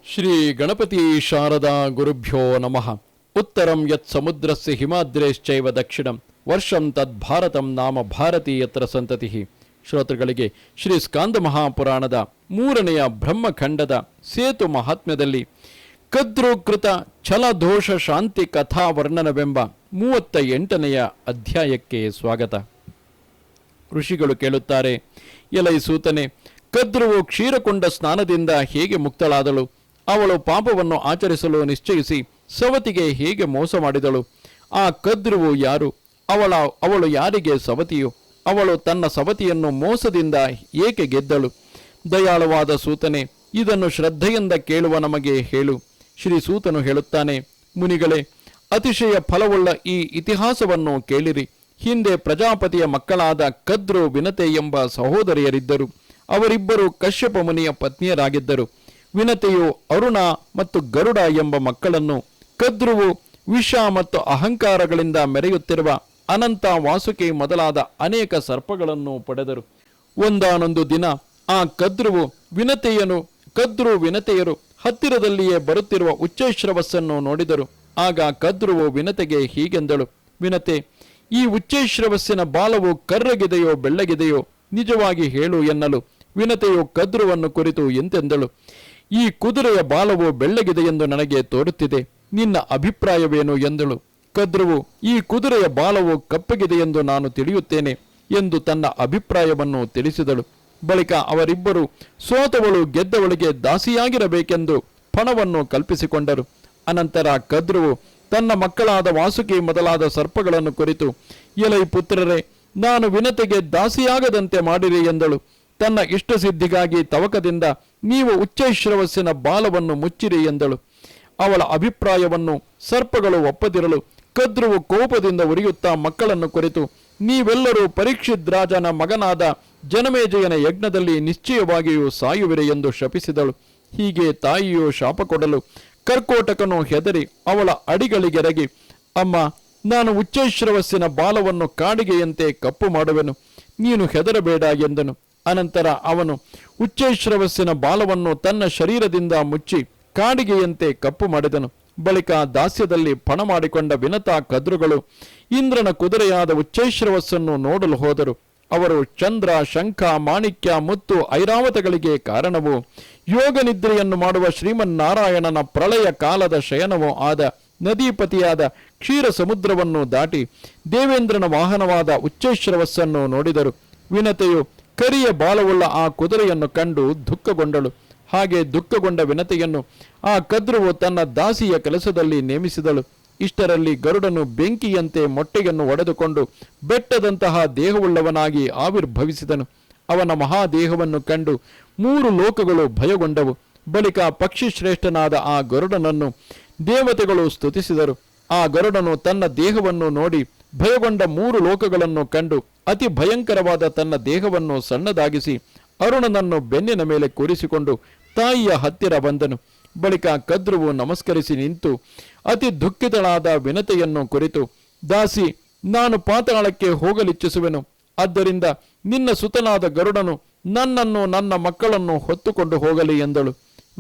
ಶ್ರೀ ಗಣಪತಿ ಶಾರದಾ ಗುರುಭ್ಯೋ ನಮಃ. ಉತ್ತರಂ ಯತ್ ಸಮುದ್ರಸ್ಯ ಹಿಮಾದ್ರೇಶ್ಚೈವ ದಕ್ಷಿಣಂ ವರ್ಷಂ ತದ್ಭಾರತಂ ನಾಮ ಭಾರತೀಯತ್ರ ಸಂತತಿ. ಶ್ರೋತೃಗಳಿಗೆ ಶ್ರೀ ಸ್ಕಾಂದ ಮಹಾಪುರಾಣದ 3ನೆಯ ಬ್ರಹ್ಮಖಂಡದ ಸೇತು ಮಹಾತ್ಮ್ಯದಲ್ಲಿ ಕದ್ರುಕೃತ ಛಲದೋಷ ಶಾಂತಿ ಕಥಾ ವರ್ಣನವೆಂಬ 38ನೆಯ ಅಧ್ಯಾಯಕ್ಕೆ ಸ್ವಾಗತ. ಋಷಿಗಳು ಕೇಳುತ್ತಾರೆ, ಎಲೈ ಸೂತನೆ, ಕದ್ರುವು ಕ್ಷೀರಕೊಂಡ ಸ್ನಾನದಿಂದ ಹೇಗೆ ಮುಕ್ತಳಾದಳು? ಅವಳು ಪಾಪವನ್ನು ಆಚರಿಸಲು ನಿಶ್ಚಯಿಸಿ ಸವತಿಗೆ ಹೇಗೆ ಮೋಸ ಮಾಡಿದಳು? ಆ ಕದ್ರುವು ಯಾರು? ಅವಳು ಯಾರಿಗೆ ಸವತಿಯು? ಅವಳು ತನ್ನ ಸವತಿಯನ್ನು ಮೋಸದಿಂದ ಏಕೆ ಗೆದ್ದಳು? ದಯಾಳವಾದ ಸೂತನೆ, ಇದನ್ನು ಶ್ರದ್ಧೆಯಿಂದ ಕೇಳುವ ನಮಗೆ ಹೇಳು. ಶ್ರೀ ಸೂತನು ಹೇಳುತ್ತಾನೆ, ಮುನಿಗಳೇ, ಅತಿಶಯ ಫಲವುಳ್ಳ ಈ ಇತಿಹಾಸವನ್ನು ಕೇಳಿರಿ. ಹಿಂದೆ ಪ್ರಜಾಪತಿಯ ಮಕ್ಕಳಾದ ಕದ್ರು ವಿನತೆ ಎಂಬ ಸಹೋದರಿಯರಿದ್ದರು. ಅವರಿಬ್ಬರು ಕಶ್ಯಪ ಮುನಿಯ ಪತ್ನಿಯರಾಗಿದ್ದರು. ವಿನತೆಯು ಅರುಣ ಮತ್ತು ಗರುಡ ಎಂಬ ಮಕ್ಕಳನ್ನು, ಕದ್ರುವು ವಿಷ ಮತ್ತು ಅಹಂಕಾರಗಳಿಂದ ಮೆರೆಯುತ್ತಿರುವ ಅನಂತ, ವಾಸುಕಿ ಮೊದಲಾದ ಅನೇಕ ಸರ್ಪಗಳನ್ನು ಪಡೆದರು. ಒಂದಾನೊಂದು ದಿನ ಆ ಕದ್ರು ವಿನತೆಯರು ಹತ್ತಿರದಲ್ಲಿಯೇ ಬರುತ್ತಿರುವ ಉಚ್ಚೈಶ್ರವಸ್ಸನ್ನು ನೋಡಿದರು. ಆಗ ಕದ್ರುವು ವಿನತೆಗೆ ಹೀಗೆಂದಳು, ವಿನತೆ, ಈ ಉಚ್ಚೈಶ್ರವಸ್ಸಿನ ಬಾಲವು ಕರ್ರಗಿದೆಯೋ ಬೆಳ್ಳಗಿದೆಯೋ ನಿಜವಾಗಿ ಹೇಳು ಎನ್ನಲು ವಿನತೆಯು ಕದ್ರುವನ್ನು ಕುರಿತು ಎಂತೆಂದಳು, ಈ ಕುದುರೆಯ ಬಾಲವು ಬೆಳ್ಳಗಿದೆಯೆಂದು ನನಗೆ ತೋರುತ್ತಿದೆ, ನಿನ್ನ ಅಭಿಪ್ರಾಯವೇನು ಎಂದಳು. ಕದ್ರುವು, ಈ ಕುದುರೆಯ ಬಾಲವು ಕಪ್ಪಗಿದೆಯೆಂದು ನಾನು ತಿಳಿಯುತ್ತೇನೆ ಎಂದು ತನ್ನ ಅಭಿಪ್ರಾಯವನ್ನು ತಿಳಿಸಿದಳು. ಬಳಿಕ ಅವರಿಬ್ಬರು ಸೋತವಳು ಗೆದ್ದವಳಿಗೆ ದಾಸಿಯಾಗಿರಬೇಕೆಂದು ಪಣವನ್ನು ಕಲ್ಪಿಸಿಕೊಂಡರು. ಅನಂತರ ಕದ್ರುವು ತನ್ನ ಮಕ್ಕಳಾದ ವಾಸುಕಿ ಮೊದಲಾದ ಸರ್ಪಗಳನ್ನು ಕುರಿತು, ಎಲೈ ಪುತ್ರರೇ, ನಾನು ವಿನತೆಗೆ ದಾಸಿಯಾಗದಂತೆ ಮಾಡಿರಿ ಎಂದಳು. ತನ್ನ ಇಷ್ಟಸಿದ್ಧಿಗಾಗಿ ತವಕದಿಂದ ನೀವು ಉಚ್ಚೈಶ್ರವಸ್ಸಿನ ಬಾಲವನ್ನು ಮುಚ್ಚಿರಿ ಎಂದಳು. ಅವಳ ಅಭಿಪ್ರಾಯವನ್ನು ಸರ್ಪಗಳು ಒಪ್ಪದಿರಲು ಕದ್ರುವು ಕೋಪದಿಂದ ಉರಿಯುತ್ತಾ ಮಕ್ಕಳನ್ನು ಕುರಿತು, ನೀವೆಲ್ಲರೂ ಪರೀಕ್ಷಿತ್ ರಾಜನ ಮಗನಾದ ಜನಮೇಜಯನ ಯಜ್ಞದಲ್ಲಿ ನಿಶ್ಚಯವಾಗಿಯೂ ಸಾಯುವಿರಿ ಎಂದು ಶಪಿಸಿದಳು. ಹೀಗೆ ತಾಯಿಯು ಶಾಪ ಕೊಡಲು ಕರ್ಕೋಟಕನು ಹೆದರಿ ಅವಳ ಅಡಿಗಳಿಗೆರಗಿ, ಅಮ್ಮ, ನಾನು ಉಚ್ಚೈಶ್ರವಸ್ಸಿನ ಬಾಲವನ್ನು ಕಾಡಿಗೆಯಂತೆ ಕಪ್ಪು ಮಾಡುವೆನು, ನೀನು ಹೆದರಬೇಡ ಎಂದನು. ಅನಂತರ ಅವನು ಉಚ್ಚೈಶ್ರವಸ್ಸಿನ ಬಾಲವನ್ನು ತನ್ನ ಶರೀರದಿಂದ ಮುಚ್ಚಿ ಕಾಡಿಗೆಯಂತೆ ಕಪ್ಪು ಮಾಡಿದನು. ಬಳಿಕ ದಾಸ್ಯದಲ್ಲಿ ಪಣ ಮಾಡಿಕೊಂಡ ವಿನತಾ ಕದ್ರುಗಳು ಇಂದ್ರನ ಕುದುರೆಯಾದ ಉಚ್ಚೈಶ್ರವಸ್ಸನ್ನು ನೋಡಲು ಹೋದರು. ಅವರು ಚಂದ್ರ, ಶಂಖ, ಮಾಣಿಕ್ಯ, ಮುತ್ತು, ಐರಾವತಗಳಿಗೆ ಕಾರಣವೂ ಯೋಗ ನಿದ್ರೆಯನ್ನು ಮಾಡುವ ಶ್ರೀಮನ್ನಾರಾಯಣನ ಪ್ರಳಯ ಕಾಲದ ಶಯನವೂ ಆದ ನದೀಪತಿಯಾದ ಕ್ಷೀರ ಸಮುದ್ರವನ್ನು ದಾಟಿ ದೇವೇಂದ್ರನ ವಾಹನವಾದ ಉಚ್ಚೈಶ್ರವಸ್ಸನ್ನು ನೋಡಿದರು. ವಿನತೆಯು ಕರಿಯ ಬಾಲವುಳ್ಳ ಆ ಕುದುರೆಯನ್ನು ಕಂಡು ದುಃಖಗೊಂಡಳು. ಹಾಗೆ ದುಃಖಗೊಂಡ ವಿನತೆಯನ್ನು ಆ ಕದ್ರುವು ತನ್ನ ದಾಸಿಯ ಕೆಲಸದಲ್ಲಿ ನೇಮಿಸಿದಳು. ಇಷ್ಟರಲ್ಲಿ ಗರುಡನು ಬೆಂಕಿಯಂತೆ ಮೊಟ್ಟೆಯನ್ನು ಒಡೆದುಕೊಂಡು ಬೆಟ್ಟದಂತಹ ದೇಹವುಳ್ಳವನಾಗಿ ಆವಿರ್ಭವಿಸಿದನು. ಅವನ ಮಹಾದೇಹವನ್ನು ಕಂಡು 3 ಲೋಕಗಳು ಭಯಗೊಂಡವು. ಬಳಿಕ ಪಕ್ಷಿಶ್ರೇಷ್ಠನಾದ ಆ ಗರುಡನನ್ನು ದೇವತೆಗಳು ಸ್ತುತಿಸಿದರು. ಆ ಗರುಡನು ತನ್ನ ದೇಹವನ್ನು ನೋಡಿ ಭಯಗೊಂಡ 3 ಲೋಕಗಳನ್ನು ಕಂಡು ಅತಿ ಭಯಂಕರವಾದ ತನ್ನ ದೇಹವನ್ನು ಸಣ್ಣದಾಗಿಸಿ ಅರುಣನನ್ನು ಬೆನ್ನಿನ ಮೇಲೆ ಕೂರಿಸಿಕೊಂಡು ತಾಯಿಯ ಹತ್ತಿರ ಬಂದನು. ಬಳಿಕ ಕದ್ರುವು ನಮಸ್ಕರಿಸಿ ನಿಂತು ಅತಿ ದುಃಖಿತಳಾದ ವಿನತೆಯನ್ನು ಕುರಿತು, ದಾಸಿ, ನಾನು ಪಾತಾಳಕ್ಕೆ ಹೋಗಲಿಚ್ಛಿಸುವೆನು. ಆದ್ದರಿಂದ ನಿನ್ನ ಸುತನಾದ ಗರುಡನು ನನ್ನನ್ನು ನನ್ನ ಮಕ್ಕಳನ್ನು ಹೊತ್ತುಕೊಂಡು ಹೋಗಲಿ ಎಂದಳು.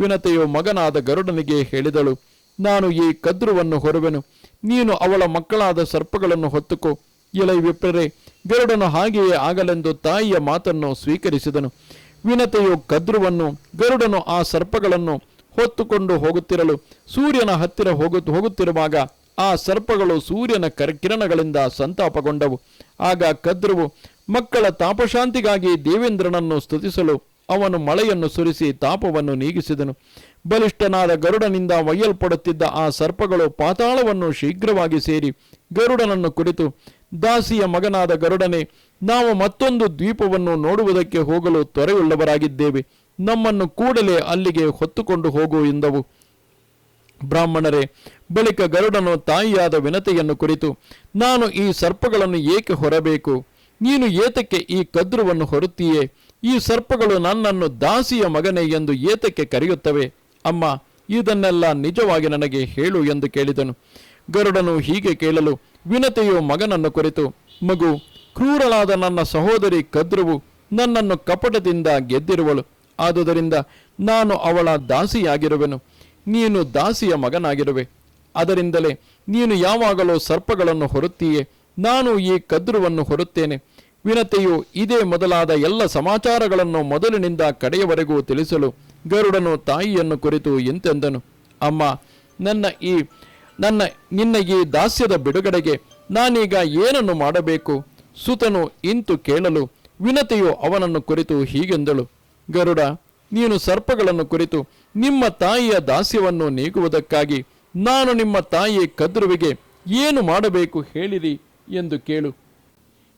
ವಿನತೆಯು ಮಗನಾದ ಗರುಡನಿಗೆ ಹೇಳಿದಳು, ನಾನು ಈ ಕದ್ರುವನ್ನು ಹೊರುವೆನು, ನೀನು ಅವಳ ಮಕ್ಕಳಾದ ಸರ್ಪಗಳನ್ನು ಹೊತ್ತುಕೋ. ಎಲೈ ವಿಪ್ರರೇ, ಗರುಡನು ಹಾಗೆಯೇ ಆಗಲೆಂದು ತಾಯಿಯ ಮಾತನ್ನು ಸ್ವೀಕರಿಸಿದನು. ವಿನತೆಯು ಕದ್ರುವನ್ನು, ಗರುಡನು ಆ ಸರ್ಪಗಳನ್ನು ಹೊತ್ತುಕೊಂಡು ಹೋಗುತ್ತಿರಲು ಸೂರ್ಯನ ಹತ್ತಿರ ಹೋಗುತ್ತಿರುವಾಗ ಆ ಸರ್ಪಗಳು ಸೂರ್ಯನ ಕಿರಣಗಳಿಂದ ಸಂತಾಪಗೊಂಡವು. ಆಗ ಕದ್ರುವು ಮಕ್ಕಳ ತಾಪಶಾಂತಿಗಾಗಿ ದೇವೇಂದ್ರನನ್ನು ಸ್ತುತಿಸಲು ಅವನು ಮಳೆಯನ್ನು ಸುರಿಸಿ ತಾಪವನ್ನು ನೀಗಿಸಿದನು. ಬಲಿಷ್ಠನಾದ ಗರುಡನಿಂದ ಒಯ್ಯಲ್ಪಡುತ್ತಿದ್ದ ಆ ಸರ್ಪಗಳು ಪಾತಾಳವನ್ನು ಶೀಘ್ರವಾಗಿ ಸೇರಿ ಗರುಡನನ್ನು ಕುರಿತು, ದಾಸಿಯ ಮಗನಾದ ಗರುಡನೇ, ನಾವು ಮತ್ತೊಂದು ದ್ವೀಪವನ್ನು ನೋಡುವುದಕ್ಕೆ ಹೋಗಲು ತ್ವರೆಯುಳ್ಳವರಾಗಿದ್ದೇವೆ, ನಮ್ಮನ್ನು ಕೂಡಲೇ ಅಲ್ಲಿಗೆ ಹೊತ್ತುಕೊಂಡು ಹೋಗು ಎಂದವು. ಬ್ರಾಹ್ಮಣರೇ, ಬಳಿಕ ಗರುಡನು ತಾಯಿಯಾದ ವಿನತೆಯನ್ನು ಕುರಿತು, ನಾನು ಈ ಸರ್ಪಗಳನ್ನು ಏಕೆ ಹೊರಬೇಕು? ನೀನು ಏತಕ್ಕೆ ಈ ಕದ್ರುವನ್ನು ಹೊರುತ್ತೀಯೇ? ಈ ಸರ್ಪಗಳು ನನ್ನನ್ನು ದಾಸಿಯ ಮಗನೇ ಎಂದು ಏತಕ್ಕೆ ಕರೆಯುತ್ತವೆ? ಅಮ್ಮ, ಇದನ್ನೆಲ್ಲ ನಿಜವಾಗಿ ನನಗೆ ಹೇಳು ಎಂದು ಕೇಳಿದನು. ಗರುಡನು ಹೀಗೆ ಕೇಳಲು ವಿನತೆಯು ಮಗನನ್ನು ಕುರಿತು, ಮಗು, ಕ್ರೂರಳಾದ ನನ್ನ ಸಹೋದರಿ ಕದ್ರುವು ನನ್ನನ್ನು ಕಪಟದಿಂದ ಗೆದ್ದಿರುವಳು. ಆದುದರಿಂದ ನಾನು ಅವಳ ದಾಸಿಯಾಗಿರುವೆನು. ನೀನು ದಾಸಿಯ ಮಗನಾಗಿರುವೆ. ಅದರಿಂದಲೇ ನೀನು ಯಾವಾಗಲೂ ಸರ್ಪಗಳನ್ನು ಹೊರುತ್ತೀಯೇ, ನಾನು ಈ ಕದ್ರುವನ್ನು ಹೊರುತ್ತೇನೆ. ವಿನತೆಯು ಇದೇ ಮೊದಲಾದ ಎಲ್ಲ ಸಮಾಚಾರಗಳನ್ನು ಮೊದಲಿನಿಂದ ಕಡೆಯವರೆಗೂ ತಿಳಿಸಲು ಗರುಡನು ತಾಯಿಯನ್ನು ಕುರಿತು ಇಂತೆಂದನು. ಅಮ್ಮ, ನಿನ್ನ ಈ ದಾಸ್ಯದ ಬಿಡುಗಡೆಗೆ ನಾನೀಗ ಏನನ್ನು ಮಾಡಬೇಕು? ಸುತನು ಇಂತು ಕೇಳಲು ವಿನತೆಯು ಅವನನ್ನು ಕುರಿತು ಹೀಗೆಂದಳು. ಗರುಡ, ನೀನು ಸರ್ಪಗಳನ್ನು ಕುರಿತು ನಿಮ್ಮ ತಾಯಿಯ ದಾಸ್ಯವನ್ನು ನೀಗುವುದಕ್ಕಾಗಿ ನಾನು ನಿಮ್ಮ ತಾಯಿ ಕದ್ರುವಿಗೆ ಏನು ಮಾಡಬೇಕು ಹೇಳಿರಿ ಎಂದು ಕೇಳು.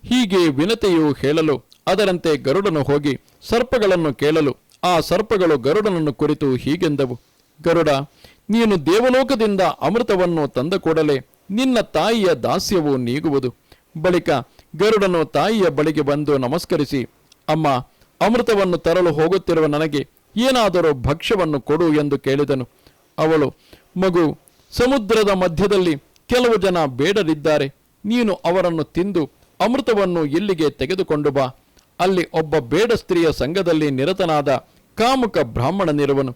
ಹೀಗೆ ವಿನತೆಯು ಹೇಳಲು ಅದರಂತೆ ಗರುಡನು ಹೋಗಿ ಸರ್ಪಗಳನ್ನು ಕೇಳಲು ಆ ಸರ್ಪಗಳು ಗರುಡನನ್ನು ಕುರಿತು ಹೀಗೆಂದವು. ಗರುಡ, ನೀನು ದೇವಲೋಕದಿಂದ ಅಮೃತವನ್ನು ತಂದ ಕೂಡಲೇ ನಿನ್ನ ತಾಯಿಯ ದಾಸ್ಯವು ನೀಗುವುದು. ಬಳಿಕ ಗರುಡನು ತಾಯಿಯ ಬಳಿಗೆ ಬಂದು ನಮಸ್ಕರಿಸಿ, ಅಮ್ಮ, ಅಮೃತವನ್ನು ತರಲು ಹೋಗುತ್ತಿರುವ ನನಗೆ ಏನಾದರೂ ಭಕ್ಷ್ಯವನ್ನು ಕೊಡು ಎಂದು ಕೇಳಿದನು. ಅವಳು, ಮಗು, ಸಮುದ್ರದ ಮಧ್ಯದಲ್ಲಿ ಕೆಲವು ಜನ ಬೇಡರಿದ್ದಾರೆ. ನೀನು ಅವರನ್ನು ತಿಂದು ಅಮೃತವನ್ನು ಇಲ್ಲಿಗೆ ತೆಗೆದುಕೊಂಡು ಬಾ. ಅಲ್ಲಿ ಒಬ್ಬ ಬೇಡ ಸ್ತ್ರೀಯ ಸಂಘದಲ್ಲಿ ನಿರತನಾದ ಕಾಮುಕ ಬ್ರಾಹ್ಮಣನಿರುವನು.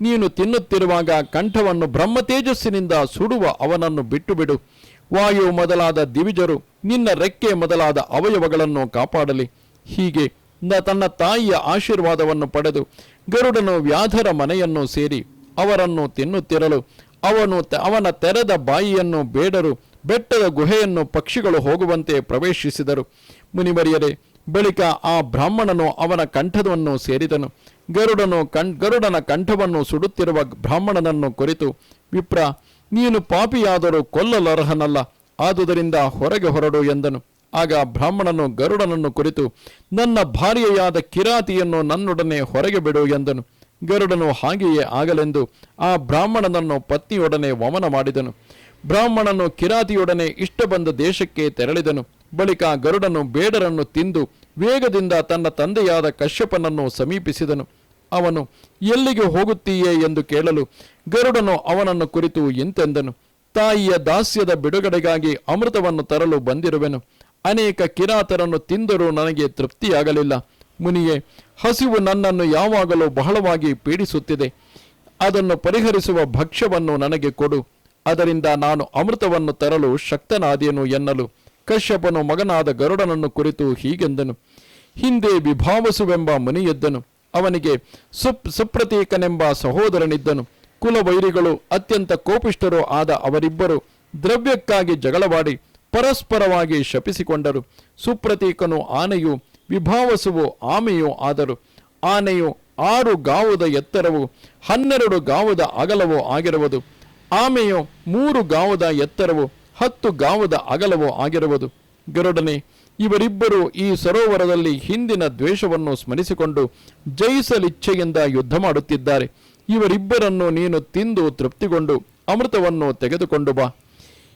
ನೀನು ತಿನ್ನುತ್ತಿರುವಾಗ ಕಂಠವನ್ನು ಬ್ರಹ್ಮ ತೇಜಸ್ಸಿನಿಂದ ಸುಡುವ ಅವನನ್ನು ಬಿಟ್ಟು ಬಿಡು. ವಾಯು ಮೊದಲಾದ ದಿವಿಜರು ನಿನ್ನ ರೆಕ್ಕೆ ಮೊದಲಾದ ಅವಯವಗಳನ್ನು ಕಾಪಾಡಲಿ. ಹೀಗೆ ತನ್ನ ತಾಯಿಯ ಆಶೀರ್ವಾದವನ್ನು ಪಡೆದು ಗರುಡನು ವ್ಯಾಧರ ಮನೆಯನ್ನು ಸೇರಿ ಅವರನ್ನು ತಿನ್ನುತ್ತಿರಲು ಅವನ ತೆರೆದ ಬಾಯಿಯನ್ನು ಬೇಡರು ಬೆಟ್ಟದ ಗುಹೆಯನ್ನು ಪಕ್ಷಿಗಳು ಹೋಗುವಂತೆ ಪ್ರವೇಶಿಸಿದರು. ಮುನಿವರಿಯರೇ, ಬಳಿಕ ಆ ಬ್ರಾಹ್ಮಣನು ಅವನ ಕಂಠವನ್ನು ಸೇರಿದನು. ಗರುಡನ ಕಂಠವನ್ನು ಸುಡುತ್ತಿರುವ ಬ್ರಾಹ್ಮಣನನ್ನು ಕುರಿತು, ವಿಪ್ರ, ನೀನು ಪಾಪಿಯಾದರೂ ಕೊಲ್ಲಲರ್ಹನಲ್ಲ, ಆದುದರಿಂದ ಹೊರಗೆ ಹೊರಡು ಎಂದನು. ಆಗ ಬ್ರಾಹ್ಮಣನು ಗರುಡನನ್ನು ಕುರಿತು, ನನ್ನ ಭಾರ್ಯೆಯಾದ ಕಿರಾತಿಯನ್ನು ನನ್ನೊಡನೆ ಹೊರಗೆ ಬಿಡು ಎಂದನು. ಗರುಡನು ಹಾಗೆಯೇ ಆಗಲೆಂದು ಆ ಬ್ರಾಹ್ಮಣನನ್ನು ಪತ್ನಿಯೊಡನೆ ವಮನ ಮಾಡಿದನು. ಬ್ರಾಹ್ಮಣನು ಕಿರಾತಿಯೊಡನೆ ಇಷ್ಟ ಬಂದ ದೇಶಕ್ಕೆ ತೆರಳಿದನು. ಬಳಿಕ ಗರುಡನು ಬೇಡರನ್ನು ತಿಂದು ವೇಗದಿಂದ ತನ್ನ ತಂದೆಯಾದ ಕಶ್ಯಪನನ್ನು ಸಮೀಪಿಸಿದನು. ಅವನು, ಎಲ್ಲಿಗೆ ಹೋಗುತ್ತೀಯೇ ಎಂದು ಕೇಳಲು ಗರುಡನು ಅವನನ್ನು ಕುರಿತು ಇಂತೆಂದನು. ತಾಯಿಯ ದಾಸ್ಯದ ಬಿಡುಗಡೆಗಾಗಿ ಅಮೃತವನ್ನು ತರಲು ಬಂದಿರುವೆನು. ಅನೇಕ ಕಿರಾತರನ್ನು ತಿಂದರೂ ನನಗೆ ತೃಪ್ತಿಯಾಗಲಿಲ್ಲ. ಮುನಿಯೇ, ಹಸಿವು ನನ್ನನ್ನು ಯಾವಾಗಲೂ ಬಹಳವಾಗಿ ಪೀಡಿಸುತ್ತಿದೆ. ಅದನ್ನು ಪರಿಹರಿಸುವ ಭಕ್ಷ್ಯವನ್ನು ನನಗೆ ಕೊಡು. ಅದರಿಂದ ನಾನು ಅಮೃತವನ್ನು ತರಲು ಶಕ್ತನಾದೇನು ಎನ್ನಲು ಕಶ್ಯಪನು ಮಗನಾದ ಗರುಡನನ್ನು ಕುರಿತು ಹೀಗೆಂದನು. ಹಿಂದೆ ವಿಭಾವಸುವೆಂಬ ಮುನಿಯೆದ್ದನು. ಅವನಿಗೆ ಸುಪ್ರತೀಕನೆಂಬ ಸಹೋದರನಿದ್ದನು. ಕುಲವೈರಿಗಳು ಅತ್ಯಂತ ಕೋಪಿಷ್ಠರೂ ಆದ ಅವರಿಬ್ಬರು ದ್ರವ್ಯಕ್ಕಾಗಿ ಜಗಳವಾಡಿ ಪರಸ್ಪರವಾಗಿ ಶಪಿಸಿಕೊಂಡರು. ಸುಪ್ರತೀಕನು ಆನೆಯು, ವಿಭಾವಸುವು ಆಮೆಯೂ ಆದರು. ಆನೆಯು 6 ಗಾವುದ ಎತ್ತರವು 12 ಗಾವುದ ಅಗಲವೂ ಆಗಿರುವುದು. ಆಮೆಯು 3 ಗಾವುದ ಎತ್ತರವು 10 ಗಾವುದ ಅಗಲವೂ ಆಗಿರುವುದು. ಗರುಡನೆ, ಇವರಿಬ್ಬರು ಈ ಸರೋವರದಲ್ಲಿ ಹಿಂದಿನ ದ್ವೇಷವನ್ನು ಸ್ಮರಿಸಿಕೊಂಡು ಜಯಿಸಲಿಚ್ಛೆಯಿಂದ ಯುದ್ಧ ಮಾಡುತ್ತಿದ್ದಾರೆ. ಇವರಿಬ್ಬರನ್ನು ನೀನು ತಿಂದು ತೃಪ್ತಿಗೊಂಡು ಅಮೃತವನ್ನು ತೆಗೆದುಕೊಂಡು ಬಾ.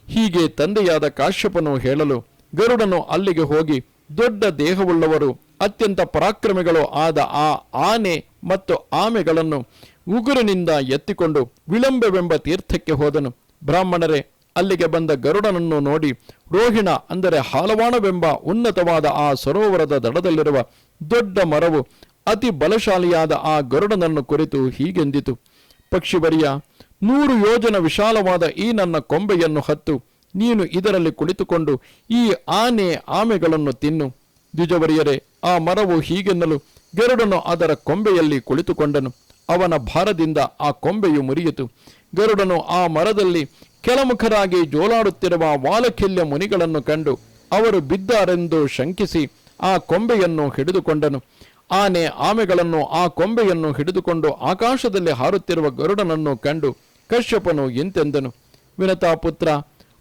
ಹೀಗೆ ತಂದೆಯಾದ ಕಾಶ್ಯಪನು ಹೇಳಲು ಗರುಡನು ಅಲ್ಲಿಗೆ ಹೋಗಿ ದೊಡ್ಡ ದೇಹವುಳ್ಳವರು ಅತ್ಯಂತ ಪರಾಕ್ರಮಿಗಳು ಆದ ಆ ಆನೆ ಮತ್ತು ಆಮೆಗಳನ್ನು ಉಗುರಿನಿಂದ ಎತ್ತಿಕೊಂಡು ವಿಳಂಬವೆಂಬ ತೀರ್ಥಕ್ಕೆ ಹೋದನು. ಬ್ರಾಹ್ಮಣರೇ, ಅಲ್ಲಿಗೆ ಬಂದ ಗರುಡನನ್ನು ನೋಡಿ ರೋಹಿಣ ಅಂದರೆ ಹಾಲವಾಣವೆಂಬ ಉನ್ನತವಾದ ಆ ಸರೋವರದ ದಡದಲ್ಲಿರುವ ದೊಡ್ಡ ಮರವು ಅತಿ ಬಲಶಾಲಿಯಾದ ಆ ಗರುಡನನ್ನು ಕುರಿತು ಹೀಗೆಂದಿತು. ಪಕ್ಷಿವರಿಯ, 100 ಯೋಜನ ವಿಶಾಲವಾದ ಈ ನನ್ನ ಕೊಂಬೆಯನ್ನು ಹತ್ತು. ನೀನು ಇದರಲ್ಲಿ ಕುಳಿತುಕೊಂಡು ಈ ಆಮೆಗಳನ್ನು ತಿನ್ನು. ದ್ವಿಜವರಿಯರೇ, ಆ ಮರವು ಹೀಗೆನ್ನಲು ಗರುಡನು ಅದರ ಕೊಂಬೆಯಲ್ಲಿ ಕುಳಿತುಕೊಂಡನು. ಅವನ ಭಾರದಿಂದ ಆ ಕೊಂಬೆಯು ಮುರಿಯಿತು. ಗರುಡನು ಆ ಮರದಲ್ಲಿ ಕೆಳಮುಖರಾಗಿ ಜೋಲಾಡುತ್ತಿರುವ ವಾಲಖಿಲ್ಯ ಮುನಿಗಳನ್ನು ಕಂಡು ಅವರು ಬಿದ್ದಾರೆಂದು ಶಂಕಿಸಿ ಆ ಕೊಂಬೆಯನ್ನು ಹಿಡಿದುಕೊಂಡನು. ಆಮೆಗಳನ್ನು ಆ ಕೊಂಬೆಯನ್ನು ಹಿಡಿದುಕೊಂಡು ಆಕಾಶದಲ್ಲಿ ಹಾರುತ್ತಿರುವ ಗರುಡನನ್ನು ಕಂಡು ಕಶ್ಯಪನು ಇಂತೆಂದನು. ವಿನತಾಪುತ್ರ,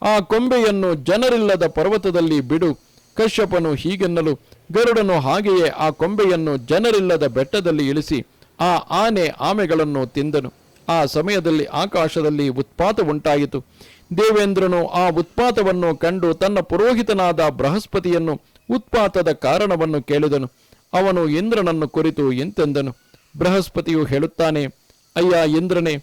ಆ ಕೊಂಬೆಯನ್ನು ಜನರಿಲ್ಲದ ಪರ್ವತದಲ್ಲಿ ಬಿಡು. ಕಶ್ಯಪನು ಹೀಗೆನ್ನಲು ಗರುಡನು ಹಾಗೆಯೇ ಆ ಕೊಂಬೆಯನ್ನು ಜನರಿಲ್ಲದ ಬೆಟ್ಟದಲ್ಲಿ ಇಳಿಸಿ ಆ ಆಮೆಗಳನ್ನು ತಿಂದನು. ಆ ಸಮಯದಲ್ಲಿ ಆಕಾಶದಲ್ಲಿ ಉತ್ಪಾತ ಉಂಟಾಯಿತು. ದೇವೇಂದ್ರನು ಆ ಉತ್ಪಾತವನ್ನು ಕಂಡು ತನ್ನ ಪುರೋಹಿತನಾದ ಬೃಹಸ್ಪತಿಯನ್ನು ಉತ್ಪಾತದ ಕಾರಣವನ್ನು ಕೇಳಿದನು. ಅವನು ಇಂದ್ರನನ್ನು ಕುರಿತು ಇಂತೆಂದನು. ಬೃಹಸ್ಪತಿಯು ಹೇಳುತ್ತಾನೆ, ಅಯ್ಯ ಇಂದ್ರನೇ,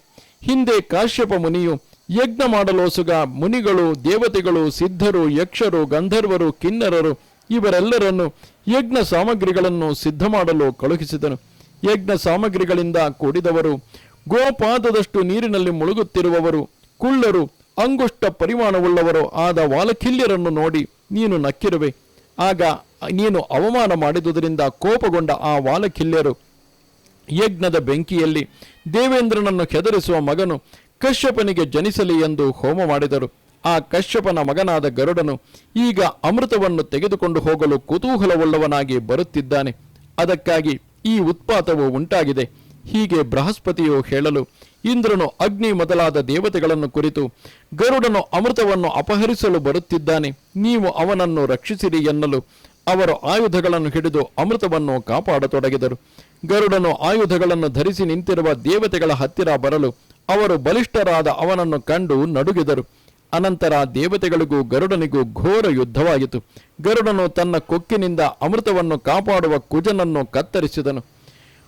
ಹಿಂದೆ ಕಾಶ್ಯಪ ಮುನಿಯು ಯಜ್ಞ ಮಾಡಲೋಸುಗ ಮುನಿಗಳು, ದೇವತೆಗಳು, ಸಿದ್ಧರು, ಯಕ್ಷರು, ಗಂಧರ್ವರು, ಕಿನ್ನರರು ಇವರೆಲ್ಲರನ್ನು ಯಜ್ಞ ಸಾಮಗ್ರಿಗಳನ್ನು ಸಿದ್ಧ ಮಾಡಲು ಕಳುಹಿಸಿದನು. ಯಜ್ಞ ಸಾಮಗ್ರಿಗಳಿಂದ ಕೂಡಿದವರು ಗೋಪಾದದಷ್ಟು ನೀರಿನಲ್ಲಿ ಮುಳುಗುತ್ತಿರುವವರು, ಕುಳ್ಳರು, ಅಂಗುಷ್ಟ ಪರಿಮಾಣವುಳ್ಳವರು ಆದ ವಾಲಕಿಲ್ಯರನ್ನು ನೋಡಿ ನೀನು ನಕ್ಕಿರುವೆ. ಆಗ ನೀನು ಅವಮಾನ ಮಾಡಿದುದರಿಂದ ಕೋಪಗೊಂಡ ಆ ವಾಲಕಿಲ್ಯರು ಯಜ್ಞದ ಬೆಂಕಿಯಲ್ಲಿ ದೇವೇಂದ್ರನನ್ನು ಕೆದರಿಸುವ ಮಗನು ಕಶ್ಯಪನಿಗೆ ಜನಿಸಲಿ ಎಂದು ಹೋಮ ಮಾಡಿದರು. ಆ ಕಶ್ಯಪನ ಮಗನಾದ ಗರುಡನು ಈಗ ಅಮೃತವನ್ನು ತೆಗೆದುಕೊಂಡು ಹೋಗಲು ಕುತೂಹಲವುಳ್ಳವನಾಗಿ ಬರುತ್ತಿದ್ದಾನೆ. ಅದಕ್ಕಾಗಿ ಈ ಉತ್ಪಾತವು ಉಂಟಾಗಿದೆ. ಹೀಗೆ ಬೃಹಸ್ಪತಿಯು ಹೇಳಲು ಇಂದ್ರನು ಅಗ್ನಿ ಮೊದಲಾದ ದೇವತೆಗಳನ್ನು ಕುರಿತು, ಗರುಡನು ಅಮೃತವನ್ನು ಅಪಹರಿಸಲು ಬರುತ್ತಿದ್ದಾನೆ, ನೀವು ಅವನನ್ನು ರಕ್ಷಿಸಿರಿ ಎನ್ನಲು ಅವರು ಆಯುಧಗಳನ್ನು ಹಿಡಿದು ಅಮೃತವನ್ನು ಕಾಪಾಡತೊಡಗಿದರು. ಗರುಡನು ಆಯುಧಗಳನ್ನು ಧರಿಸಿ ನಿಂತಿರುವ ದೇವತೆಗಳ ಹತ್ತಿರ ಬರಲು ಅವರು ಬಲಿಷ್ಠರಾದ ಅವನನ್ನು ಕಂಡು ನಡುಗಿದರು. ಅನಂತರ ದೇವತೆಗಳಿಗೂ ಗರುಡನಿಗೂ ಘೋರ ಯುದ್ಧವಾಯಿತು. ಗರುಡನು ತನ್ನ ಕೊಕ್ಕಿನಿಂದ ಅಮೃತವನ್ನು ಕಾಪಾಡುವ ಕುಜನನ್ನು ಕತ್ತರಿಸಿದನು.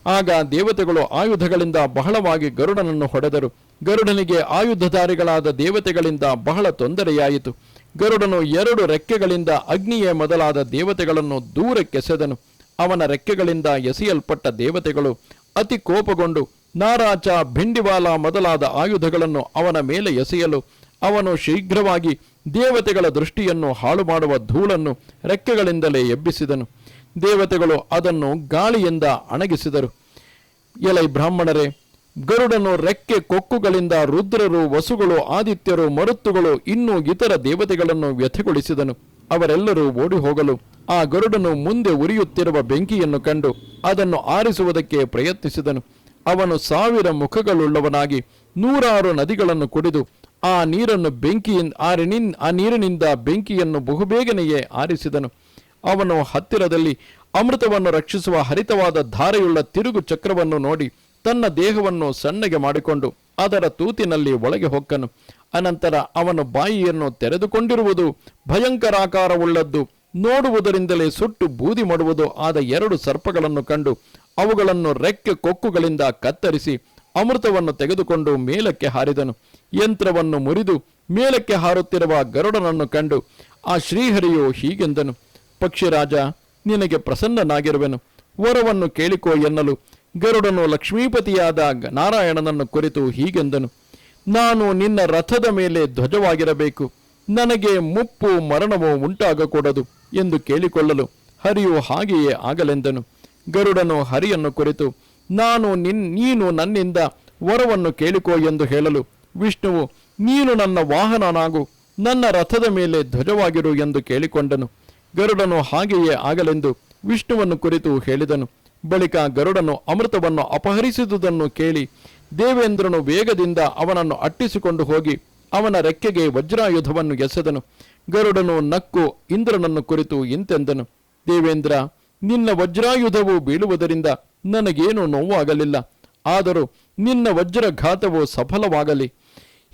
ಆಗ ದೇವತೆಗಳು ಆಯುಧಗಳಿಂದ ಬಹಳವಾಗಿ ಗರುಡನನ್ನು ಹೊಡೆದರು. ಗರುಡನಿಗೆ ಆಯುಧಧಾರಿಗಳಾದ ದೇವತೆಗಳಿಂದ ಬಹಳ ತೊಂದರೆಯಾಯಿತು. ಗರುಡನು 2 ರೆಕ್ಕೆಗಳಿಂದ ಅಗ್ನಿಯೇ ಮೊದಲಾದ ದೇವತೆಗಳನ್ನು ದೂರಕ್ಕೆಸೆದನು. ಅವನ ರೆಕ್ಕೆಗಳಿಂದ ಎಸೆಯಲ್ಪಟ್ಟ ದೇವತೆಗಳು ಅತಿ ಕೋಪಗೊಂಡು ನಾರಾಚ, ಭಿಂಡಿವಾಲ ಮೊದಲಾದ ಆಯುಧಗಳನ್ನು ಅವನ ಮೇಲೆ ಎಸೆಯಲು ಅವನು ಶೀಘ್ರವಾಗಿ ದೇವತೆಗಳ ದೃಷ್ಟಿಯನ್ನು ಹಾಳು ಮಾಡುವ ಧೂಳನ್ನು ರೆಕ್ಕೆಗಳಿಂದಲೇ ಎಬ್ಬಿಸಿದನು. ದೇವತೆಗಳು ಅದನ್ನು ಗಾಳಿಯಿಂದ ಅಣಗಿಸಿದರು. ಎಲೈ ಬ್ರಾಹ್ಮಣರೇ, ಗರುಡನು ರೆಕ್ಕೆ ಕೊಕ್ಕುಗಳಿಂದ ರುದ್ರರು, ವಸುಗಳು, ಆದಿತ್ಯರು, ಮರುತ್ತುಗಳು ಇನ್ನೂ ಇತರ ದೇವತೆಗಳನ್ನು ವ್ಯಥೆಗೊಳಿಸಿದನು. ಅವರೆಲ್ಲರೂ ಓಡಿ ಹೋಗಲು ಆ ಗರುಡನು ಮುಂದೆ ಉರಿಯುತ್ತಿರುವ ಬೆಂಕಿಯನ್ನು ಕಂಡು ಅದನ್ನು ಆರಿಸುವುದಕ್ಕೆ ಪ್ರಯತ್ನಿಸಿದನು. ಅವನು 1000 ಮುಖಗಳುಳ್ಳವನಾಗಿ 100 ನದಿಗಳನ್ನು ಕುಡಿದು ಆ ನೀರಿನಿಂದ ಬೆಂಕಿಯನ್ನು ಬಹುಬೇಗನೆಯೇ ಆರಿಸಿದನು. ಅವನು ಹತ್ತಿರದಲ್ಲಿ ಅಮೃತವನ್ನು ರಕ್ಷಿಸುವ ಹರಿತವಾದ ಧಾರೆಯುಳ್ಳ ತಿರುಗು ಚಕ್ರವನ್ನು ನೋಡಿ ತನ್ನ ದೇಹವನ್ನು ಸಣ್ಣಗೆ ಮಾಡಿಕೊಂಡು ಅದರ ತೂತಿನಲ್ಲಿ ಒಳಗೆ ಹೊಕ್ಕನು. ಅನಂತರ ಅವನು ಬಾಯಿಯನ್ನು ತೆರೆದುಕೊಂಡಿರುವುದು ಭಯಂಕರಾಕಾರವುಳ್ಳದ್ದು, ನೋಡುವುದರಿಂದಲೇ ಸುಟ್ಟು ಬೂದಿ ಮಾಡುವುದು ಆದ 2 ಸರ್ಪಗಳನ್ನು ಕಂಡು ಅವುಗಳನ್ನು ರೆಕ್ಕೆ ಕೊಕ್ಕುಗಳಿಂದ ಕತ್ತರಿಸಿ ಅಮೃತವನ್ನು ತೆಗೆದುಕೊಂಡು ಮೇಲಕ್ಕೆ ಹಾರಿದನು. ಯಂತ್ರವನ್ನು ಮುರಿದು ಮೇಲಕ್ಕೆ ಹಾರುತ್ತಿರುವ ಗರುಡನನ್ನು ಕಂಡು ಆ ಶ್ರೀಹರಿಯು ಹೀಗೆಂದನು, ಪಕ್ಷಿರಾಜ, ನಿನಗೆ ಪ್ರಸನ್ನನಾಗಿರುವೆನು, ವರವನ್ನು ಕೇಳಿಕೋ ಎನ್ನಲು ಗರುಡನು ಲಕ್ಷ್ಮೀಪತಿಯಾದ ನಾರಾಯಣನನ್ನು ಕುರಿತು ಹೀಗೆಂದನು, ನಾನು ನಿನ್ನ ರಥದ ಮೇಲೆ ಧ್ವಜವಾಗಿರಬೇಕು, ನನಗೆ ಮುಪ್ಪು ಮರಣವೋ ಉಂಟಾಗಕೂಡದು ಎಂದು ಕೇಳಿಕೊಳ್ಳಲು ಹರಿಯು ಹಾಗೆಯೇ ಆಗಲೆಂದನು. ಗರುಡನು ಹರಿಯನ್ನು ಕುರಿತು, ನೀನು ನನ್ನಿಂದ ವರವನ್ನು ಕೇಳಿಕೋ ಎಂದು ಹೇಳಲು ವಿಷ್ಣುವು, ನೀನು ನನ್ನ ವಾಹನನಾಗು, ನನ್ನ ರಥದ ಮೇಲೆ ಧ್ವಜವಾಗಿರು ಎಂದು ಕೇಳಿಕೊಂಡನು. ಗರುಡನು ಹಾಗೆಯೇ ಆಗಲೆಂದು ವಿಷ್ಣುವನ್ನು ಕುರಿತು ಹೇಳಿದನು. ಬಳಿಕ ಗರುಡನು ಅಮೃತವನ್ನು ಅಪಹರಿಸಿದುದನ್ನು ಕೇಳಿ ದೇವೇಂದ್ರನು ವೇಗದಿಂದ ಅವನನ್ನು ಅಟ್ಟಿಸಿಕೊಂಡು ಹೋಗಿ ಅವನ ರೆಕ್ಕೆಗೆ ವಜ್ರಾಯುಧವನ್ನು ಎಸೆದನು. ಗರುಡನು ನಕ್ಕು ಇಂದ್ರನನ್ನು ಕುರಿತು ಇಂತೆಂದನು, ದೇವೇಂದ್ರ, ನಿನ್ನ ವಜ್ರಾಯುಧವು ಬೀಳುವುದರಿಂದ ನನಗೇನೂ ನೋವಾಗಲಿಲ್ಲ, ಆದರೂ ನಿನ್ನ ವಜ್ರಘಾತವು ಸಫಲವಾಗಲಿ.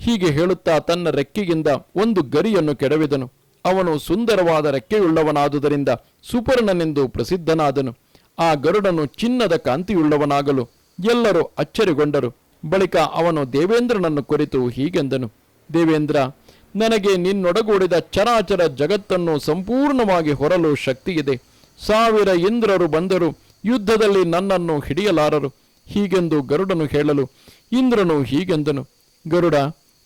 ಹೀಗೆ ಹೇಳುತ್ತಾ ತನ್ನ ರೆಕ್ಕೆಗಿಂದ ಒಂದು ಗರಿಯನ್ನು ಕೆಡವಿದನು. ಅವನು ಸುಂದರವಾದ ರೆಕ್ಕೆಯುಳ್ಳವನಾದುದರಿಂದ ಸುಪರ್ಣನೆಂದು ಪ್ರಸಿದ್ಧನಾದನು. ಆ ಗರುಡನು ಚಿನ್ನದ ಕಾಂತಿಯುಳ್ಳವನಾಗಲು ಎಲ್ಲರೂ ಅಚ್ಚರಿಗೊಂಡರು. ಬಳಿಕ ಅವನು ದೇವೇಂದ್ರನನ್ನು ಕುರಿತು ಹೀಗೆಂದನು, ದೇವೇಂದ್ರ, ನನಗೆ ನಿನ್ನೊಡಗೂಡಿದ ಚರಾಚರ ಜಗತ್ತನ್ನು ಸಂಪೂರ್ಣವಾಗಿ ಹೊರಲು ಶಕ್ತಿಯಿದೆ. 1000 ಇಂದ್ರರು ಬಂದರೂ ಯುದ್ಧದಲ್ಲಿ ನನ್ನನ್ನು ಹಿಡಿಯಲಾರರು. ಹೀಗೆಂದು ಗರುಡನು ಹೇಳಲು ಇಂದ್ರನು ಹೀಗೆಂದನು, ಗರುಡ,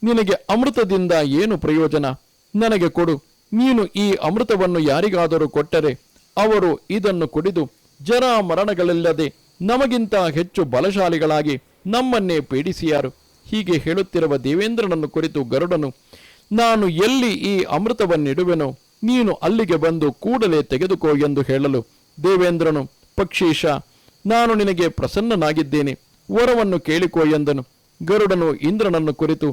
ನಿನಗೆ ಅಮೃತದಿಂದ ಏನು ಪ್ರಯೋಜನ? ನನಗೆ ಕೊಡು. ನೀನು ಈ ಅಮೃತವನ್ನು ಯಾರಿಗಾದರೂ ಕೊಟ್ಟರೆ ಅವರು ಇದನ್ನು ಕುಡಿದು ಜರಾ ಮರಣಗಳಿಲ್ಲದೆ ನಮಗಿಂತ ಹೆಚ್ಚು ಬಲಶಾಲಿಗಳಾಗಿ ನಮ್ಮನ್ನೇ ಪೀಡಿಸಿಯಾರು. ಹೀಗೆ ಹೇಳುತ್ತಿರುವ ದೇವೇಂದ್ರನನ್ನು ಕುರಿತು ಗರುಡನು, ನಾನು ಎಲ್ಲಿ ಈ ಅಮೃತವನ್ನಿಡುವೆನೋ ನೀನು ಅಲ್ಲಿಗೆ ಬಂದು ಕೂಡಲೇ ತೆಗೆದುಕೋ ಎಂದು ಹೇಳಲು ದೇವೇಂದ್ರನು, ಪಕ್ಷೀಶ, ನಾನು ನಿನಗೆ ಪ್ರಸನ್ನನಾಗಿದ್ದೇನೆ, ವರವನ್ನು ಕೇಳಿಕೋ ಎಂದನು. ಗರುಡನು ಇಂದ್ರನನ್ನು ಕುರಿತು,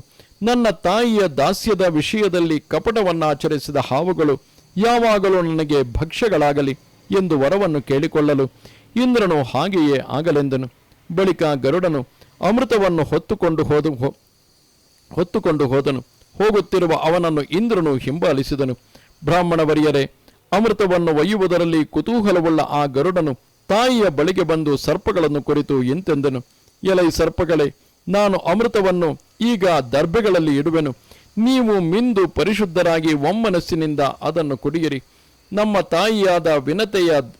ನನ್ನ ತಾಯಿಯ ದಾಸ್ಯದ ವಿಷಯದಲ್ಲಿ ಕಪಟವನ್ನಾಚರಿಸಿದ ಹಾವುಗಳು ಯಾವಾಗಲೂ ನನಗೆ ಭಕ್ಷ್ಯಗಳಾಗಲಿ ಎಂದು ವರವನ್ನು ಕೇಳಿಕೊಳ್ಳಲು ಇಂದ್ರನು ಹಾಗೆಯೇ ಆಗಲೆಂದನು. ಬಳಿಕ ಗರುಡನು ಅಮೃತವನ್ನು ಹೊತ್ತುಕೊಂಡು ಹೋದನು. ಹೋಗುತ್ತಿರುವ ಅವನನ್ನು ಇಂದ್ರನು ಹಿಂಬಾಲಿಸಿದನು. ಬ್ರಾಹ್ಮಣ ವರಿಯರೇ, ಅಮೃತವನ್ನು ಒಯ್ಯುವುದರಲ್ಲಿ ಕುತೂಹಲವುಳ್ಳ ಆ ಗರುಡನು ತಾಯಿಯ ಬಳಿಗೆ ಬಂದು ಸರ್ಪಗಳನ್ನು ಕುರಿತು ಇಂತೆಂದನು, ಎಲೈ ಸರ್ಪಗಳೇ, ನಾನು ಅಮೃತವನ್ನು ಈಗ ದರ್ಭೆಗಳಲ್ಲಿ ಇಡುವೆನು. ನೀವು ಮಿಂದು ಪರಿಶುದ್ಧರಾಗಿ ಒಮ್ಮನಸ್ಸಿನಿಂದ ಅದನ್ನು ಕುಡಿಯಿರಿ. ನಮ್ಮ ತಾಯಿಯಾದ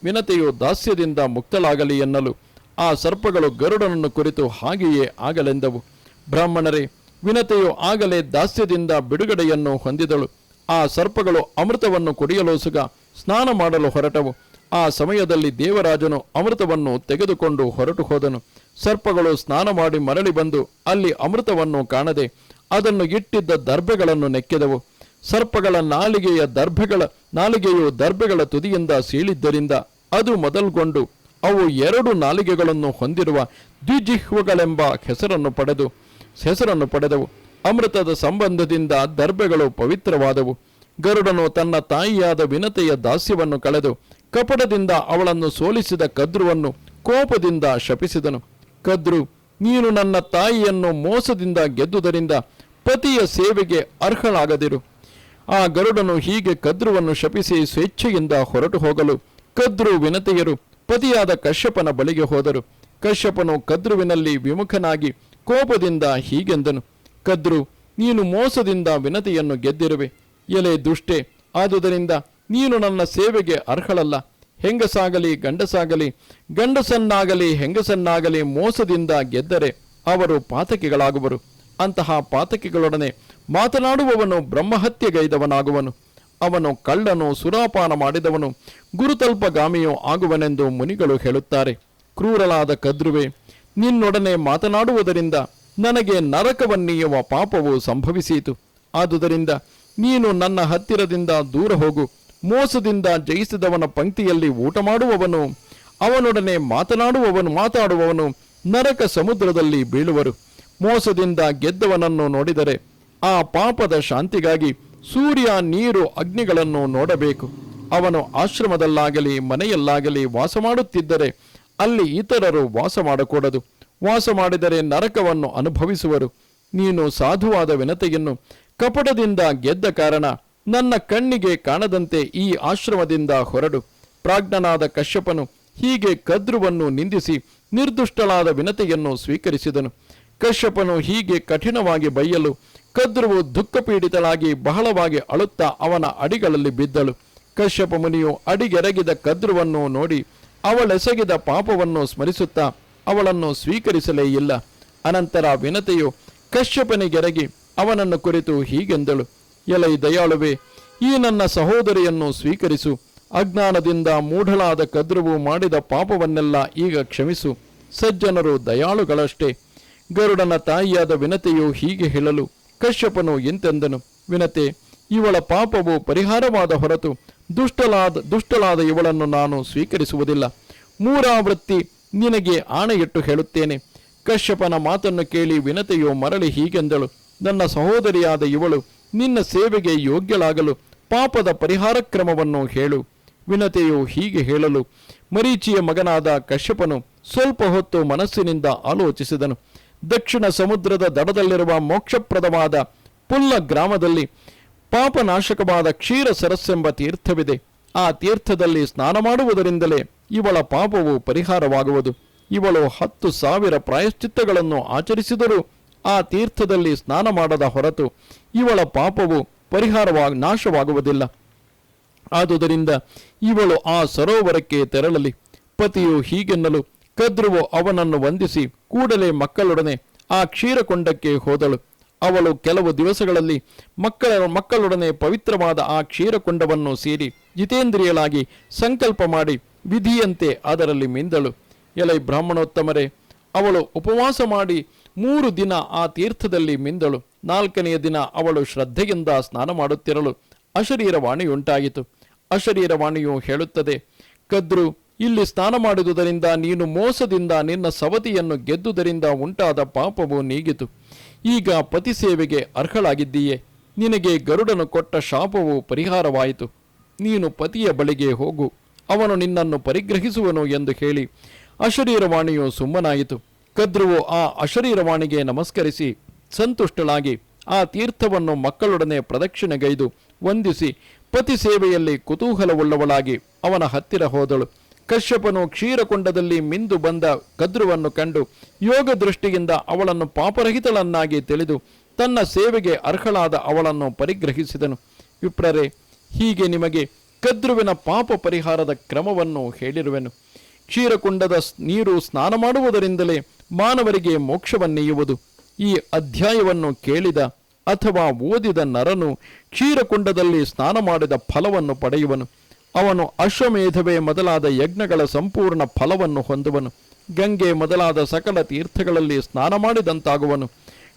ವಿನತೆಯು ದಾಸ್ಯದಿಂದ ಮುಕ್ತಳಾಗಲಿ ಎನ್ನಲು ಆ ಸರ್ಪಗಳು ಗರುಡನನ್ನು ಕುರಿತು ಹಾಗೆಯೇ ಆಗಲೆಂದವು. ಬ್ರಾಹ್ಮಣರೇ, ವಿನತೆಯು ಆಗಲೇ ದಾಸ್ಯದಿಂದ ಬಿಡುಗಡೆಯನ್ನು ಹೊಂದಿದಳು. ಆ ಸರ್ಪಗಳು ಅಮೃತವನ್ನು ಕುಡಿಯಲೋಸುಗ ಸ್ನಾನ ಮಾಡಲು ಹೊರಟವು. ಆ ಸಮಯದಲ್ಲಿ ದೇವರಾಜನು ಅಮೃತವನ್ನು ತೆಗೆದುಕೊಂಡು ಹೊರಟು ಹೋದನು. ಸರ್ಪಗಳು ಸ್ನಾನ ಮಾಡಿ ಮರಳಿ ಬಂದು ಅಲ್ಲಿ ಅಮೃತವನ್ನು ಕಾಣದೆ ಅದನ್ನು ಇಟ್ಟಿದ್ದ ದರ್ಭೆಗಳನ್ನು ನೆಕ್ಕೆದವು. ಸರ್ಪಗಳ ನಾಲಿಗೆಯು ದರ್ಭೆಗಳ ತುದಿಯಿಂದ ಸೀಳಿದ್ದರಿಂದ ಅದು ಮೊದಲುಗೊಂಡು ಅವು 2 ನಾಲಿಗೆಗಳನ್ನು ಹೊಂದಿರುವ ದ್ವಿಜಿಹ್ವಗಳೆಂಬ ಹೆಸರನ್ನು ಪಡೆದವು. ಅಮೃತದ ಸಂಬಂಧದಿಂದ ದರ್ಭೆಗಳು ಪವಿತ್ರವಾದವು. ಗರುಡನು ತನ್ನ ತಾಯಿಯಾದ ವಿನತೆಯ ದಾಸ್ಯವನ್ನು ಕಳೆದು ಕಪಟದಿಂದ ಅವಳನ್ನು ಸೋಲಿಸಿದ ಕದ್ರುವನ್ನು ಕೋಪದಿಂದ ಶಪಿಸಿದನು. ಕದ್ರು, ನೀನು ನನ್ನ ತಾಯಿಯನ್ನು ಮೋಸದಿಂದ ಗೆದ್ದುದರಿಂದ ಪತಿಯ ಸೇವೆಗೆ ಅರ್ಹಳಾಗದಿರು. ಆ ಗರುಡನು ಹೀಗೆ ಕದ್ರುವನ್ನು ಶಪಿಸಿ ಸ್ವೇಚ್ಛೆಯಿಂದ ಹೊರಟು ಹೋಗಲು ಕದ್ರು ವಿನತೆಯರು ಪತಿಯಾದ ಕಶ್ಯಪನ ಬಳಿಗೆ ಹೋದರು. ಕಶ್ಯಪನು ಕದ್ರುವಿನಲ್ಲಿ ವಿಮುಖನಾಗಿ ಕೋಪದಿಂದ ಹೀಗೆಂದನು, ಕದ್ರು, ನೀನು ಮೋಸದಿಂದ ವಿನತೆಯನ್ನು ಗೆದ್ದಿರುವೆ. ಎಲೆ ದುಷ್ಟೆ, ಆದುದರಿಂದ ನೀನು ನನ್ನ ಸೇವೆಗೆ ಅರ್ಹಳಲ್ಲ. ಹೆಂಗಸಾಗಲಿ ಗಂಡಸನ್ನಾಗಲಿ ಹೆಂಗಸನ್ನಾಗಲಿ ಮೋಸದಿಂದ ಗೆದ್ದರೆ ಅವರು ಪಾತಕಿಗಳಾಗುವರು. ಅಂತಹ ಪಾತಕಿಗಳೊಡನೆ ಮಾತನಾಡುವವನು ಬ್ರಹ್ಮಹತ್ಯೆಗೈದವನಾಗುವನು. ಅವನು ಕಳ್ಳನು, ಸುರಾಪಾನ ಮಾಡಿದವನು, ಗುರುತಲ್ಪಗಾಮಿಯೂ ಆಗುವನೆಂದು ಮುನಿಗಳು ಹೇಳುತ್ತಾರೆ. ಕ್ರೂರಲಾದ ಕದ್ರುವೆ, ನಿನ್ನೊಡನೆ ಮಾತನಾಡುವುದರಿಂದ ನನಗೆ ನರಕವನ್ನೀಯುವ ಪಾಪವು ಸಂಭವಿಸಿತು. ಆದುದರಿಂದ ನೀನು ನನ್ನ ಹತ್ತಿರದಿಂದ ದೂರ ಹೋಗು. ಮೋಸದಿಂದ ಜಯಿಸಿದವನ ಪಂಕ್ತಿಯಲ್ಲಿ ಊಟ ಮಾಡುವವನು, ಅವನೊಡನೆ ಮಾತಾಡುವವನು ನರಕ ಸಮುದ್ರದಲ್ಲಿ ಬೀಳುವರು. ಮೋಸದಿಂದ ಗೆದ್ದವನನ್ನು ನೋಡಿದರೆ ಆ ಪಾಪದ ಶಾಂತಿಗಾಗಿ ಸೂರ್ಯ, ನೀರು, ಅಗ್ನಿಗಳನ್ನು ನೋಡಬೇಕು. ಅವನು ಆಶ್ರಮದಲ್ಲಾಗಲಿ ಮನೆಯಲ್ಲಾಗಲಿ ವಾಸ ಮಾಡುತ್ತಿದ್ದರೆ ಅಲ್ಲಿ ಇತರರು ವಾಸ ಮಾಡಕೂಡದು. ವಾಸ ಮಾಡಿದರೆ ನರಕವನ್ನು ಅನುಭವಿಸುವರು. ನೀನು ಸಾಧುವಾದ ವಿನತೆಯನ್ನು ಕಪಟದಿಂದ ಗೆದ್ದ ಕಾರಣ ನನ್ನ ಕಣ್ಣಿಗೆ ಕಾಣದಂತೆ ಈ ಆಶ್ರಮದಿಂದ ಹೊರಡು. ಪ್ರಾಜ್ಞನಾದ ಕಶ್ಯಪನು ಹೀಗೆ ಕದ್ರುವನ್ನು ನಿಂದಿಸಿ ನಿರ್ದುಷ್ಟಳಾದ ವಿನತೆಯನ್ನು ಸ್ವೀಕರಿಸಿದನು. ಕಶ್ಯಪನು ಹೀಗೆ ಕಠಿಣವಾಗಿ ಬೈಯಲು ಕದ್ರುವು ದುಃಖಪೀಡಿತಳಾಗಿ ಬಹಳವಾಗಿ ಅಳುತ್ತಾ ಅವನ ಅಡಿಗಳಲ್ಲಿ ಬಿದ್ದಳು. ಕಶ್ಯಪ ಮುನಿಯು ಅಡಿಗೆರಗಿದ ಕದ್ರುವನ್ನು ನೋಡಿ ಅವಳೆಸಗಿದ ಪಾಪವನ್ನು ಸ್ಮರಿಸುತ್ತಾ ಅವಳನ್ನು ಸ್ವೀಕರಿಸಲೇ ಇಲ್ಲ. ಅನಂತರ ವಿನತೆಯು ಕಶ್ಯಪನಿಗೆರಗಿ ಅವನನ್ನು ಕುರಿತು ಹೀಗೆಂದಳು, ಎಲೈ ದಯಾಳುವೆ, ಈ ನನ್ನ ಸಹೋದರಿಯನ್ನು ಸ್ವೀಕರಿಸು. ಅಜ್ಞಾನದಿಂದ ಮೂಢಳಾದ ಕದ್ರುವು ಮಾಡಿದ ಪಾಪವನ್ನೆಲ್ಲ ಈಗ ಕ್ಷಮಿಸು. ಸಜ್ಜನರು ದಯಾಳುಗಳಷ್ಟೇ. ಗರುಡನ ತಾಯಿಯಾದ ವಿನತೆಯು ಹೀಗೆ ಹೇಳಲು ಕಶ್ಯಪನು ಇಂತೆಂದನು, ವಿನತೆ, ಇವಳ ಪಾಪವು ಪರಿಹಾರವಾದ ಹೊರತು ದುಷ್ಟಳಾದ ಇವಳನ್ನು ನಾನು ಸ್ವೀಕರಿಸುವುದಿಲ್ಲ. ಮೂರಾವೃತ್ತಿ ನಿನಗೆ ಆಣೆಯಿಟ್ಟು ಹೇಳುತ್ತೇನೆ. ಕಶ್ಯಪನ ಮಾತನ್ನು ಕೇಳಿ ವಿನತೆಯು ಮರಳಿ ಹೀಗೆಂದಳು, ನನ್ನ ಸಹೋದರಿಯಾದ ಇವಳು ನಿನ್ನ ಸೇವೆಗೆ ಯೋಗ್ಯಳಾಗಲು ಪಾಪದ ಪರಿಹಾರ ಕ್ರಮವನ್ನು ಹೇಳು. ವಿನತೆಯು ಹೀಗೆ ಹೇಳಲು ಮರೀಚಿಯ ಮಗನಾದ ಕಶ್ಯಪನು ಸ್ವಲ್ಪ ಹೊತ್ತು ಮನಸ್ಸಿನಿಂದ ಆಲೋಚಿಸಿದನು. ದಕ್ಷಿಣ ಸಮುದ್ರದ ದಡದಲ್ಲಿರುವ ಮೋಕ್ಷಪ್ರದವಾದ ಪುಲ್ಲ ಗ್ರಾಮದಲ್ಲಿ ಪಾಪನಾಶಕವಾದ ಕ್ಷೀರ ಸರಸ್ಸೆಂಬ ತೀರ್ಥವಿದೆ. ಆ ತೀರ್ಥದಲ್ಲಿ ಸ್ನಾನ ಮಾಡುವುದರಿಂದಲೇ ಇವಳ ಪಾಪವು ಪರಿಹಾರವಾಗುವುದು. ಇವಳು 10,000 ಪ್ರಾಯಶ್ಚಿತ್ತಗಳನ್ನು ಆಚರಿಸಿದರೂ ಆ ತೀರ್ಥದಲ್ಲಿ ಸ್ನಾನ ಮಾಡದ ಹೊರತು ಇವಳ ಪಾಪವು ನಾಶವಾಗುವುದಿಲ್ಲ. ಆದುದರಿಂದ ಇವಳು ಆ ಸರೋವರಕ್ಕೆ ತೆರಳಲಿ. ಪತಿಯು ಹೀಗೆನ್ನಲು ಕದ್ರುವು ಅವನನ್ನು ವಂದಿಸಿ ಕೂಡಲೇ ಮಕ್ಕಳೊಡನೆ ಆ ಕ್ಷೀರಕೊಂಡಕ್ಕೆ ಹೋದಳು. ಅವಳು ಕೆಲವು ದಿವಸಗಳಲ್ಲಿ ಮಕ್ಕಳೊಡನೆ ಪವಿತ್ರವಾದ ಆ ಕ್ಷೀರಕೊಂಡವನ್ನು ಸೇರಿ ಜಿತೇಂದ್ರಿಯಳಾಗಿ ಸಂಕಲ್ಪ ಮಾಡಿ ವಿಧಿಯಂತೆ ಅದರಲ್ಲಿ ಮಿಂದಳು. ಎಲೈ ಬ್ರಾಹ್ಮಣೋತ್ತಮರೇ, ಅವಳು ಉಪವಾಸ ಮಾಡಿ 3 ದಿನ ಆ ತೀರ್ಥದಲ್ಲಿ ಮಿಂದಳು. 4ನೆಯ ದಿನ ಅವಳು ಶ್ರದ್ಧೆಯಿಂದ ಸ್ನಾನ ಮಾಡುತ್ತಿರಲು ಅಶರೀರವಾಣಿಯುಂಟಾಯಿತು. ಅಶರೀರವಾಣಿಯು ಹೇಳುತ್ತದೆ, ಕದ್ರು, ಇಲ್ಲಿ ಸ್ನಾನ ಮಾಡಿದುದರಿಂದ ನೀನು ಮೋಸದಿಂದ ನಿನ್ನ ಸವತಿಯನ್ನು ಗೆದ್ದುದರಿಂದ ಉಂಟಾದ ಪಾಪವು ನೀಗಿತು. ಈಗ ಪತಿ ಸೇವೆಗೆ ಅರ್ಹಳಾಗಿದ್ದೀಯೆ. ನಿನಗೆ ಗರುಡನು ಕೊಟ್ಟ ಶಾಪವು ಪರಿಹಾರವಾಯಿತು. ನೀನು ಪತಿಯ ಬಳಿಗೆ ಹೋಗು, ಅವನು ನಿನ್ನನ್ನು ಪರಿಗ್ರಹಿಸುವನು ಎಂದು ಹೇಳಿ ಅಶರೀರವಾಣಿಯು ಸುಮ್ಮನಾಯಿತು. ಕದ್ರುವು ಆ ಅಶರೀರವಾಣಿಗೆ ನಮಸ್ಕರಿಸಿ ಸಂತುಷ್ಟಳಾಗಿ ಆ ತೀರ್ಥವನ್ನು ಮಕ್ಕಳೊಡನೆ ಪ್ರದಕ್ಷಿಣೆಗೈದು ವಂದಿಸಿ ಪತಿ ಸೇವೆಯಲ್ಲಿ ಕುತೂಹಲವುಳ್ಳವಳಾಗಿ ಅವನ ಹತ್ತಿರ ಹೋದಳು. ಕಶ್ಯಪನು ಕ್ಷೀರಕೊಂಡದಲ್ಲಿ ಮಿಂದು ಬಂದ ಕದ್ರುವನ್ನು ಕಂಡು ಯೋಗ ದೃಷ್ಟಿಯಿಂದ ಅವಳನ್ನು ಪಾಪರಹಿತಳನ್ನಾಗಿ ತಿಳಿದು ತನ್ನ ಸೇವೆಗೆ ಅರ್ಹಳಾದ ಅವಳನ್ನು ಪರಿಗ್ರಹಿಸಿದನು. ವಿಪ್ರರೇ, ಹೀಗೆ ನಿಮಗೆ ಕದ್ರುವಿನ ಪಾಪ ಪರಿಹಾರದ ಕ್ರಮವನ್ನು ಹೇಳಿರುವೆನು. ಕ್ಷೀರಕುಂಡದ ನೀರು ಸ್ನಾನ ಮಾಡುವುದರಿಂದಲೇ ಮಾನವರಿಗೆ ಮೋಕ್ಷವನ್ನೀಯುವುದು. ಈ ಅಧ್ಯಾಯವನ್ನು ಕೇಳಿದ ಅಥವಾ ಓದಿದ ನರನು ಕ್ಷೀರಕುಂಡದಲ್ಲಿ ಸ್ನಾನ ಮಾಡಿದ ಫಲವನ್ನು ಪಡೆಯುವನು. ಅವನು ಅಶ್ವಮೇಧವೇ ಮೊದಲಾದ ಯಜ್ಞಗಳ ಸಂಪೂರ್ಣ ಫಲವನ್ನು ಹೊಂದುವನು. ಗಂಗೆ ಮೊದಲಾದ ಸಕಲ ತೀರ್ಥಗಳಲ್ಲಿ ಸ್ನಾನ ಮಾಡಿದಂತಾಗುವನು.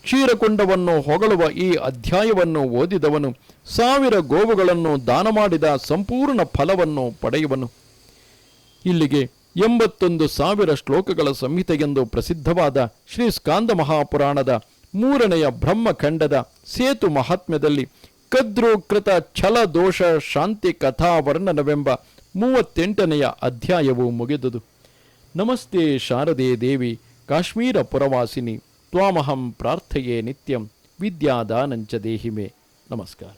ಕ್ಷೀರಕುಂಡವನ್ನು ಹೊಗಳುವ ಈ ಅಧ್ಯಾಯವನ್ನು ಓದಿದವನು 1000 ಗೋವುಗಳನ್ನು ದಾನ ಮಾಡಿದ ಸಂಪೂರ್ಣ ಫಲವನ್ನು ಪಡೆಯುವನು. ಇಲ್ಲಿಗೆ 81,000 ಶ್ಲೋಕಗಳ ಸಂಹಿತೆಯೆಂದು ಪ್ರಸಿದ್ಧವಾದ ಶ್ರೀ ಸ್ಕಾಂದ ಮಹಾಪುರಾಣದ 3ನೆಯ ಬ್ರಹ್ಮಖಂಡದ ಸೇತು ಮಹಾತ್ಮ್ಯದಲ್ಲಿ ಕದ್ರುಕೃತ ಛಲ ದೋಷ ಶಾಂತಿ ಕಥಾ ವರ್ಣನವೆಂಬ 38ನೆಯ ಅಧ್ಯಾಯವು ಮುಗಿದುದು. ನಮಸ್ತೆ ಶಾರದೆ ದೇವಿ ಕಾಶ್ಮೀರ ಪುರವಾಸಿನಿ ತ್ವಾಮಹಂ ಪ್ರಾರ್ಥಯೇ ನಿತ್ಯಂ ವಿದ್ಯಾದಾನಂಚ ದೇಹಿಮೆ. ನಮಸ್ಕಾರ.